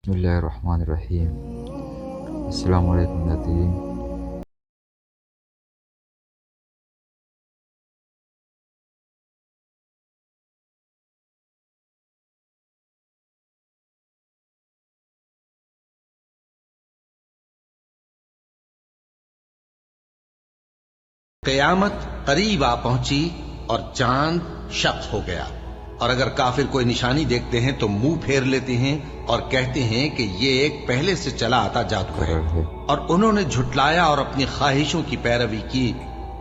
بسم اللہ الرحمن الرحیم۔ السلام علیکم ناظرین۔ قیامت قریب آ پہنچی اور چاند شق ہو گیا، اور اگر کافر کوئی نشانی دیکھتے ہیں تو منہ پھیر لیتے ہیں اور کہتے ہیں کہ یہ ایک پہلے سے چلا آتا جادو ہے، اور انہوں نے جھٹلایا اور اپنی خواہشوں کی پیروی کی،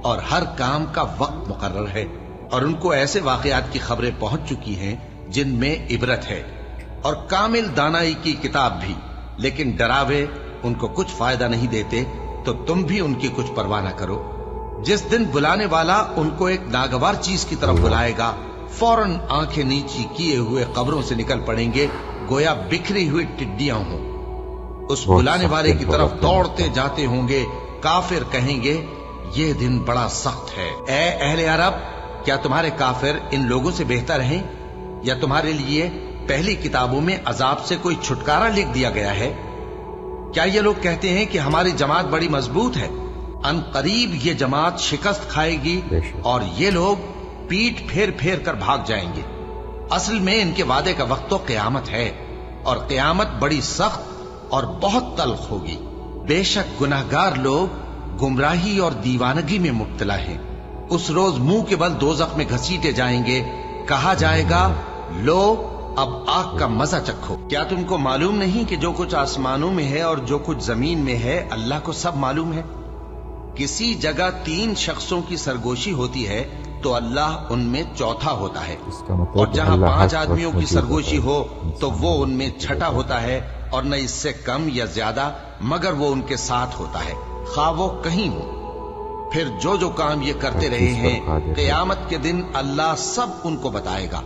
اور ہر کام کا وقت مقرر ہے، اور ان کو ایسے واقعات کی خبریں پہنچ چکی ہیں جن میں عبرت ہے، اور کامل دانائی کی کتاب بھی، لیکن ڈراوے ان کو کچھ فائدہ نہیں دیتے، تو تم بھی ان کی کچھ پرواہ نہ کرو۔ جس دن بلانے والا ان کو ایک ناگوار چیز کی طرف بلائے گا، فوراً آنکھیں نیچی کیے ہوئے قبروں سے نکل پڑیں گے گویا بکھری ہوئی ٹڈیاں ہوں۔ اس بلانے والے کی طرف دوڑتے جاتے ہوں گے، کافر کہیں گے یہ دن بڑا سخت ہے۔ اے اہل عرب، کیا تمہارے کافر ان لوگوں سے بہتر ہیں، یا تمہارے لیے پہلی کتابوں میں عذاب سے کوئی چھٹکارا لکھ دیا گیا ہے؟ کیا یہ لوگ کہتے ہیں کہ ہماری جماعت بڑی مضبوط ہے؟ ان قریب یہ جماعت شکست کھائے گی اور یہ لوگ پیٹ پھیر پھیر کر بھاگ جائیں گے۔ اصل میں ان کے وعدے کا وقت تو قیامت ہے، اور قیامت بڑی سخت اور بہت تلخ ہوگی۔ بے شک گناہگار لوگ گمراہی اور دیوانگی میں مبتلا ہیں۔ اس روز منہ کے بل دوزخ میں گھسیٹے جائیں گے، کہا جائے گا لو اب آگ کا مزہ چکھو۔ کیا تم کو معلوم نہیں کہ جو کچھ آسمانوں میں ہے اور جو کچھ زمین میں ہے اللہ کو سب معلوم ہے؟ کسی جگہ 3 شخصوں کی سرگوشی ہوتی ہے تو اللہ ان میں چوتھا ہوتا ہے، اور جہاں 5 آدمیوں کی سرگوشی ہو تو وہ ان میں چھٹا ہوتا ہے، اور نہ اس سے کم یا زیادہ، مگر وہ ان کے ساتھ ہوتا ہے، خواہ وہ کہیں ہو۔ پھر جو جو کام یہ کرتے رہے ہیں، قیامت کے دن اللہ سب ان کو بتائے گا۔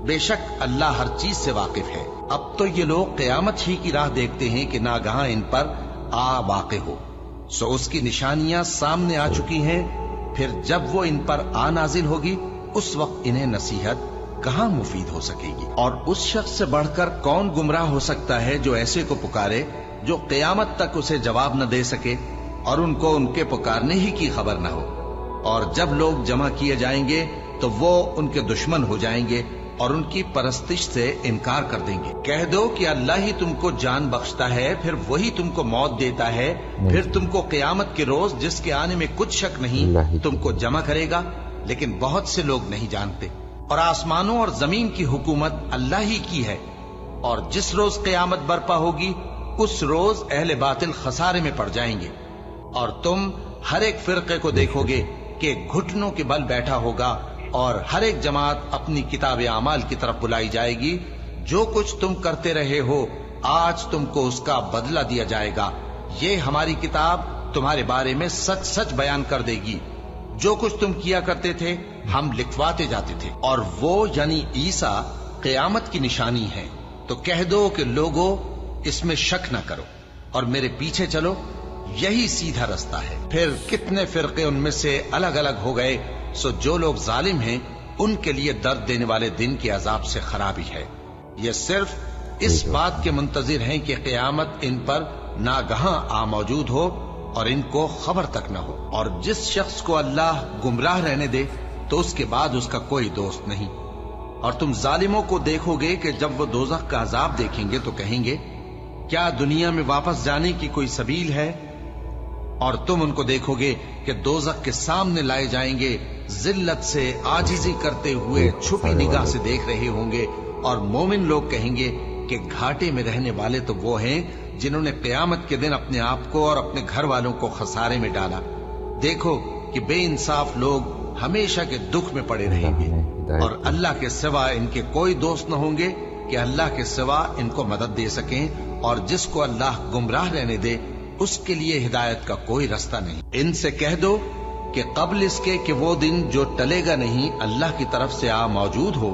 بے شک اللہ ہر چیز سے واقف ہے۔ اب تو یہ لوگ قیامت ہی کی راہ دیکھتے ہیں کہ ناگہاں ان پر آ واقع ہو، سو اس کی نشانیاں سامنے آ چکی ہیں۔ پھر جب وہ ان پر آ نازل ہوگی، اس وقت انہیں نصیحت کہاں مفید ہو سکے گی؟ اور اس شخص سے بڑھ کر کون گمراہ ہو سکتا ہے جو ایسے کو پکارے جو قیامت تک اسے جواب نہ دے سکے، اور ان کو ان کے پکارنے ہی کی خبر نہ ہو۔ اور جب لوگ جمع کیے جائیں گے تو وہ ان کے دشمن ہو جائیں گے اور ان کی پرستش سے انکار کر دیں گے۔ کہہ دو کہ اللہ ہی تم کو جان بخشتا ہے، پھر وہی تم کو موت دیتا ہے، پھر تم کو قیامت کے روز جس کے آنے میں کچھ شک نہیں تم کو جمع کرے گا، لیکن بہت سے لوگ نہیں جانتے۔ اور آسمانوں اور زمین کی حکومت اللہ ہی کی ہے، اور جس روز قیامت برپا ہوگی اس روز اہل باطل خسارے میں پڑ جائیں گے، اور تم ہر ایک فرقے کو دیکھو گے کہ گھٹنوں کے بل بیٹھا ہوگا، اور ہر ایک جماعت اپنی کتاب اعمال کی طرف بلائی جائے گی۔ جو کچھ تم کرتے رہے ہو آج تم کو اس کا بدلہ دیا جائے گا، یہ ہماری کتاب تمہارے بارے میں سچ سچ بیان کر دے گی۔ جو کچھ تم کیا کرتے تھے ہم لکھواتے جاتے تھے، اور وہ یعنی عیسیٰ قیامت کی نشانی ہے۔ تو کہہ دو کہ لوگوں اس میں شک نہ کرو اور میرے پیچھے چلو، یہی سیدھا رستہ ہے۔ پھر کتنے فرقے ان میں سے الگ الگ ہو گئے، سو جو لوگ ظالم ہیں ان کے لیے درد دینے والے دن کے عذاب سے خرابی ہے۔ یہ صرف اس بات کے منتظر ہیں کہ قیامت ان پر ناگہاں آ موجود ہو اور ان کو خبر تک نہ ہو۔ اور جس شخص کو اللہ گمراہ رہنے دے تو اس کے بعد اس کا کوئی دوست نہیں۔ اور تم ظالموں کو دیکھو گے کہ جب وہ دوزخ کا عذاب دیکھیں گے تو کہیں گے کیا دنیا میں واپس جانے کی کوئی سبیل ہے؟ اور تم ان کو دیکھو گے کہ دوزخ کے سامنے لائے جائیں گے، ذلت سے عاجزی کرتے ہوئے چھپی نگاہ سے دیکھ رہے ہوں گے، اور مومن لوگ کہیں گے کہ گھاٹے میں رہنے والے تو وہ ہیں جنہوں نے قیامت کے دن اپنے آپ کو اور اپنے گھر والوں کو خسارے میں ڈالا۔ دیکھو کہ بے انصاف لوگ ہمیشہ کے دکھ میں پڑے رہیں گے، اور اللہ کے سوا ان کے کوئی دوست نہ ہوں گے کہ اللہ کے سوا ان کو مدد دے سکیں، اور جس کو اللہ گمراہ رہنے دے اس کے لیے ہدایت کا کوئی رستہ نہیں۔ ان سے کہہ دو کہ قبل اس کے کہ وہ دن جو ٹلے گا نہیں اللہ کی طرف سے آ موجود ہو،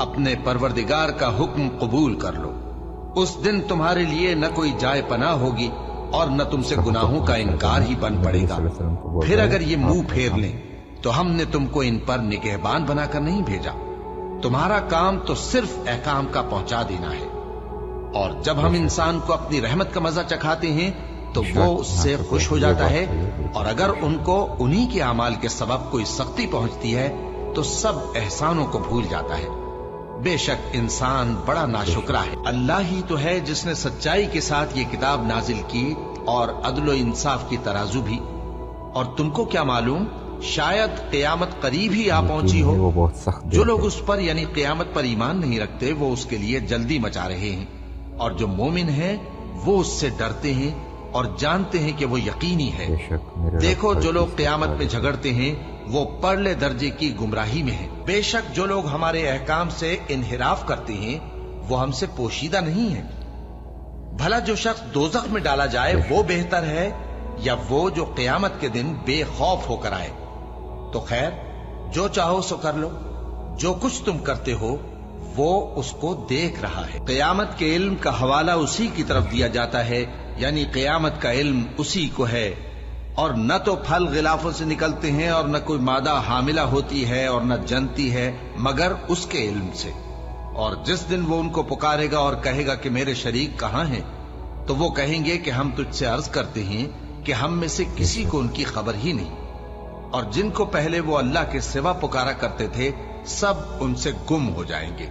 اپنے پروردگار کا حکم قبول کر لو۔ اس دن تمہارے لیے نہ کوئی جائے پناہ ہوگی اور نہ تم سے گناہوں کا انکار ہی بن پڑے گا۔ پھر اگر یہ منہ پھیر لیں تو ہم نے تم کو ان پر نگہبان بنا کر نہیں بھیجا، تمہارا کام تو صرف احکام کا پہنچا دینا ہے۔ اور جب ہم انسان کو اپنی رحمت کا مزہ چکھاتے ہیں تو وہ اس سے خوش ہو جاتا ہے، اور اگر ان کو انہی کے اعمال کے سبب کوئی سختی پہنچتی ہے تو سب احسانوں کو بھول جاتا ہے۔ بے شک انسان بڑا ناشکرا ہے۔ اللہ ہی تو ہے جس نے سچائی کے ساتھ یہ کتاب نازل کی اور عدل و انصاف کی ترازو بھی، اور تم کو کیا معلوم شاید قیامت قریب ہی آ پہنچی ہو۔ وہ بہت سخت جو لوگ اس پر یعنی قیامت پر ایمان نہیں رکھتے وہ اس کے لیے جلدی مچا رہے ہیں، اور جو مومن ہیں وہ اس سے ڈرتے ہیں اور جانتے ہیں کہ وہ یقینی ہے۔ دیکھو جو لوگ قیامت میں جھگڑتے ہیں وہ پرلے درجے کی گمراہی میں ہیں۔ بے شک جو لوگ ہمارے احکام سے انحراف کرتے ہیں وہ ہم سے پوشیدہ نہیں ہیں۔ بھلا جو شخص دوزخ میں ڈالا جائے وہ بہتر ہے یا وہ جو قیامت کے دن بے خوف ہو کر آئے؟ تو خیر جو چاہو سو کر لو، جو کچھ تم کرتے ہو وہ اس کو دیکھ رہا ہے۔ قیامت کے علم کا حوالہ اسی کی طرف دیا جاتا ہے، یعنی قیامت کا علم اسی کو ہے، اور نہ تو پھل غلافوں سے نکلتے ہیں اور نہ کوئی مادہ حاملہ ہوتی ہے اور نہ جنتی ہے مگر اس کے علم سے۔ اور جس دن وہ ان کو پکارے گا اور کہے گا کہ میرے شریک کہاں ہیں، تو وہ کہیں گے کہ ہم تجھ سے عرض کرتے ہیں کہ ہم میں سے کسی کو ان کی خبر ہی نہیں، اور جن کو پہلے وہ اللہ کے سوا پکارا کرتے تھے سب ان سے گم ہو جائیں گے،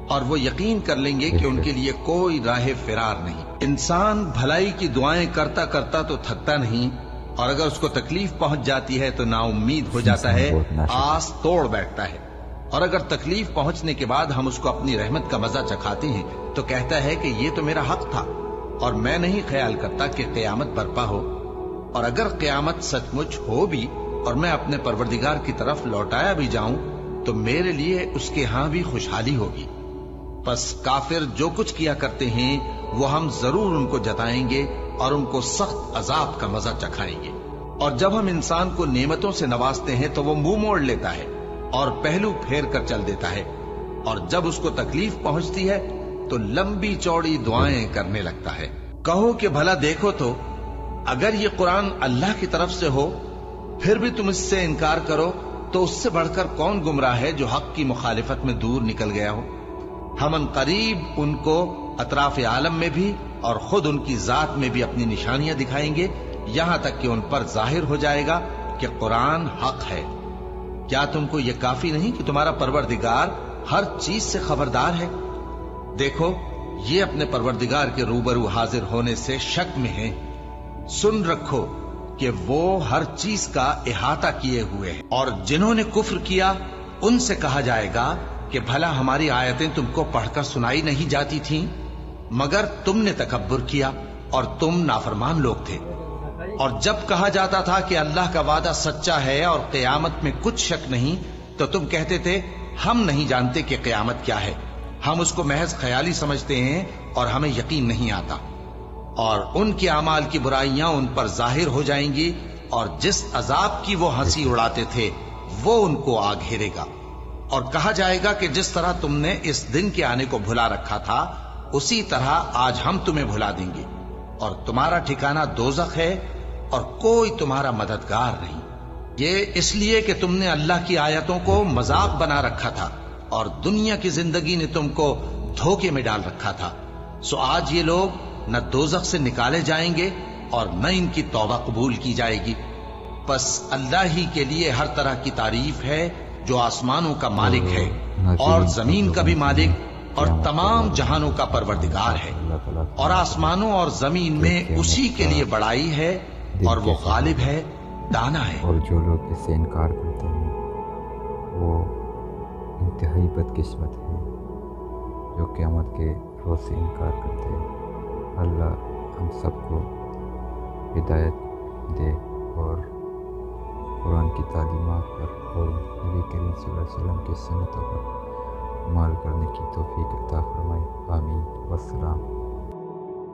اور وہ یقین کر لیں گے کہ ان کے لیے کوئی راہ فرار نہیں۔ انسان بھلائی کی دعائیں کرتا کرتا تو تھکتا نہیں، اور اگر اس کو تکلیف پہنچ جاتی ہے تو نا امید ہو جاتا ہے، آس توڑ بیٹھتا ہے، اور اگر تکلیف پہنچنے کے بعد ہم اس کو اپنی رحمت کا مزہ چکھاتے ہیں تو کہتا ہے کہ یہ تو میرا حق تھا اور میں نہیں خیال کرتا کہ قیامت برپا ہو، اور اگر قیامت سچ مچ ہو بھی اور میں اپنے پروردگار کی طرف لوٹایا بھی جاؤں تو میرے لیے اس کے ہاں بھی خوشحالی ہوگی۔ پس کافر جو کچھ کیا کرتے ہیں وہ ہم ضرور ان کو جتائیں گے اور ان کو سخت عذاب کا مزہ چکھائیں گے۔ اور جب ہم انسان کو نعمتوں سے نوازتے ہیں تو وہ منہ موڑ لیتا ہے اور پہلو پھیر کر چل دیتا ہے، اور جب اس کو تکلیف پہنچتی ہے تو لمبی چوڑی دعائیں کرنے لگتا ہے۔ کہو کہ بھلا دیکھو تو اگر یہ قرآن اللہ کی طرف سے ہو پھر بھی تم اس سے انکار کرو تو اس سے بڑھ کر کون گمراہ ہے جو حق کی مخالفت میں دور نکل گیا ہو۔ ہم ان قریب ان کو اطراف عالم میں بھی اور خود ان کی ذات میں بھی اپنی نشانیاں دکھائیں گے، یہاں تک کہ ان پر ظاہر ہو جائے گا کہ قرآن حق ہے۔ کیا تم کو یہ کافی نہیں کہ تمہارا پروردگار ہر چیز سے خبردار ہے؟ دیکھو یہ اپنے پروردگار کے روبرو حاضر ہونے سے شک میں ہیں۔ سن رکھو کہ وہ ہر چیز کا احاطہ کیے ہوئے ہیں۔ اور جنہوں نے کفر کیا ان سے کہا جائے گا کہ بھلا ہماری آیتیں تم کو پڑھ کر سنائی نہیں جاتی تھیں، مگر تم نے تکبر کیا اور تم نافرمان لوگ تھے۔ اور جب کہا جاتا تھا کہ اللہ کا وعدہ سچا ہے اور قیامت میں کچھ شک نہیں تو تم کہتے تھے ہم نہیں جانتے کہ قیامت کیا ہے، ہم اس کو محض خیالی سمجھتے ہیں اور ہمیں یقین نہیں آتا۔ اور ان کے اعمال کی برائیاں ان پر ظاہر ہو جائیں گی، اور جس عذاب کی وہ ہنسی اڑاتے تھے وہ ان کو آ گھیرے گا۔ اور کہا جائے گا کہ جس طرح تم نے اس دن کے آنے کو بھلا رکھا تھا اسی طرح آج ہم تمہیں بھلا دیں گے، اور تمہارا ٹھکانہ دوزخ ہے اور کوئی تمہارا مددگار نہیں۔ یہ اس لیے کہ تم نے اللہ کی آیتوں کو مذاق بنا رکھا تھا اور دنیا کی زندگی نے تم کو دھوکے میں ڈال رکھا تھا، سو آج یہ لوگ نہ دوزخ سے نکالے جائیں گے اور نہ ان کی توبہ قبول کی جائے گی۔ پس اللہ ہی کے لیے ہر طرح کی تعریف ہے جو آسمانوں کا مالک ہے اور زمین کا بھی مالک اور تمام جہانوں کا پروردگار ہے، اور آسمانوں اور زمین میں اسی کے لیے بڑائی ہے اور وہ غالب ہے، دانا ہے۔ اور جو لوگ اس سے انکار کرتے ہیں وہ انتہائی بدقسمت ہیں جو قیامت کے روز سے انکار کرتے ہیں۔ اللہ ہم سب کو ہدایت دے اور قرآن کی تعلیمات پر اور نبی کریم صلی اللہ علیہ وسلم کی سنتوں پر عمل کرنے کی توفیق عطا فرمائے۔ آمین۔ والسلام۔